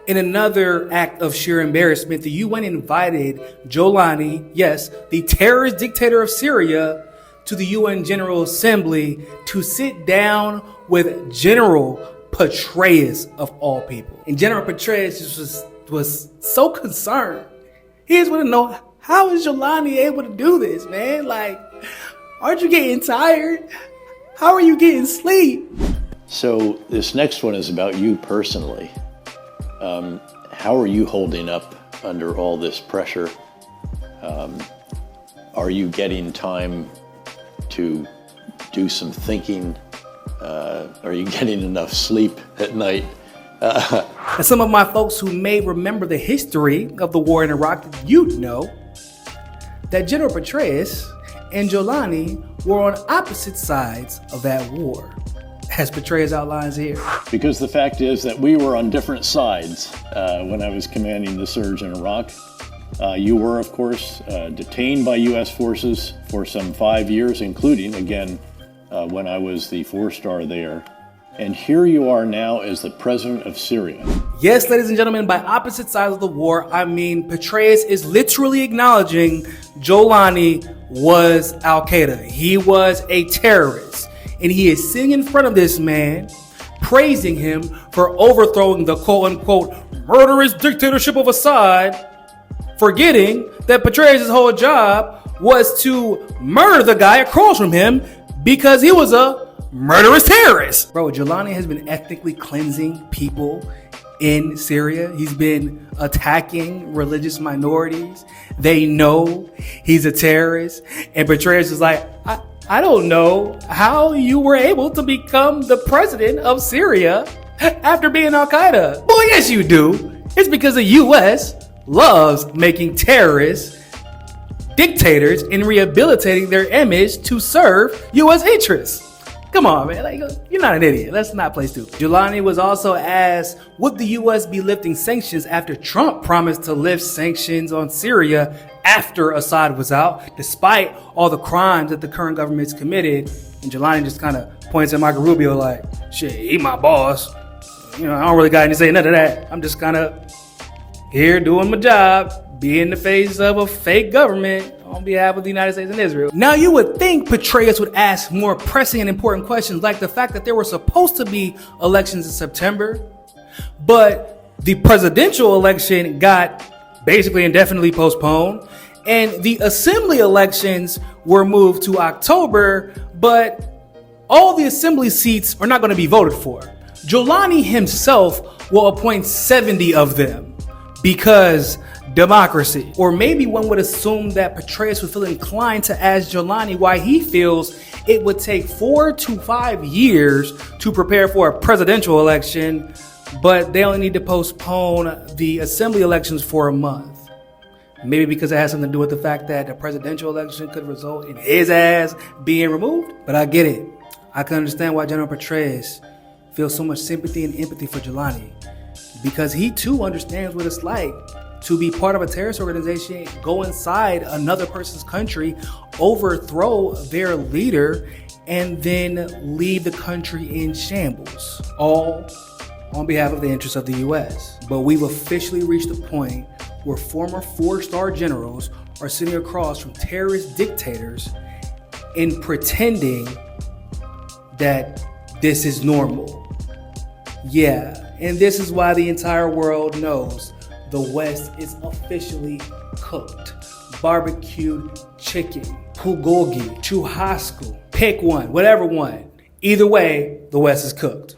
In another act of sheer embarrassment, the UN invited Jolani, yes, the terrorist dictator of Syria, to the UN General Assembly to sit down with General Patraeus of all people. And General Patraeus was so concerned. He just want to know, how is Jolani able to do this, man? Like, aren't you getting tired? How are you getting sleep? So this next one is about you personally. How are you holding up under all this pressure? Are you getting time to do some thinking? Are you getting enough sleep at night? And some of my folks who may remember the history of the war in Iraq, you'd know that General Patraeus and Jolani were on opposite sides of that war, as Patraeus outlines here. Because the fact is that we were on different sides when I was commanding the surge in Iraq. You were, of course, detained by U.S. forces for some 5 years, including, again, when I was the 4-star there. And here you are now as the president of Syria. Yes, ladies and gentlemen, by opposite sides of the war, I mean Patraeus is literally acknowledging Jolani was Al-Qaeda. He was a terrorist. And he is sitting in front of this man, praising him for overthrowing the quote-unquote murderous dictatorship of Assad, forgetting that Patraeus' whole job was to murder the guy across from him because he was a murderous terrorist. Bro, Jolani has been ethnically cleansing people in Syria. He's been attacking religious minorities. They know he's a terrorist. And Patraeus is like, I don't know how you were able to become the president of Syria after being Al-Qaeda. Well, yes, you do. It's because the U.S. loves making terrorists dictators and rehabilitating their image to serve U.S. interests. Come on, man. Like, you're not an idiot. Let's not play stupid. Jolani was also asked, would the U.S. be lifting sanctions after Trump promised to lift sanctions on Syria after Assad was out, despite all the crimes that the current government's committed? And Jolani just kind of points at Marco Rubio like, shit, he my boss. You know, I don't really got anything to say none of that. I'm just kind of here doing my job, be in the face of a fake government on behalf of the United States and Israel. Now, you would think Patraeus would ask more pressing and important questions, like the fact that there were supposed to be elections in September, but the presidential election got basically indefinitely postponed, and the assembly elections were moved to October, but all the assembly seats are not going to be voted for. Jolani himself will appoint 70 of them because democracy. Or maybe one would assume that Patraeus would feel inclined to ask Jolani why he feels it would take 4 to 5 years to prepare for a presidential election, but they only need to postpone the assembly elections for a month. Maybe because it has something to do with the fact that a presidential election could result in his ass being removed. But I get it. I can understand why General Patraeus feels so much sympathy and empathy for Jolani, because he too understands what it's like to be part of a terrorist organization, go inside another person's country, overthrow their leader, and then leave the country in shambles, all on behalf of the interests of the U.S. But we've officially reached a point where former 4-star generals are sitting across from terrorist dictators and pretending that this is normal. Yeah, and this is why the entire world knows the West is officially cooked. Barbecued chicken, bulgogi, churrasco, pick one, whatever one. Either way, the West is cooked.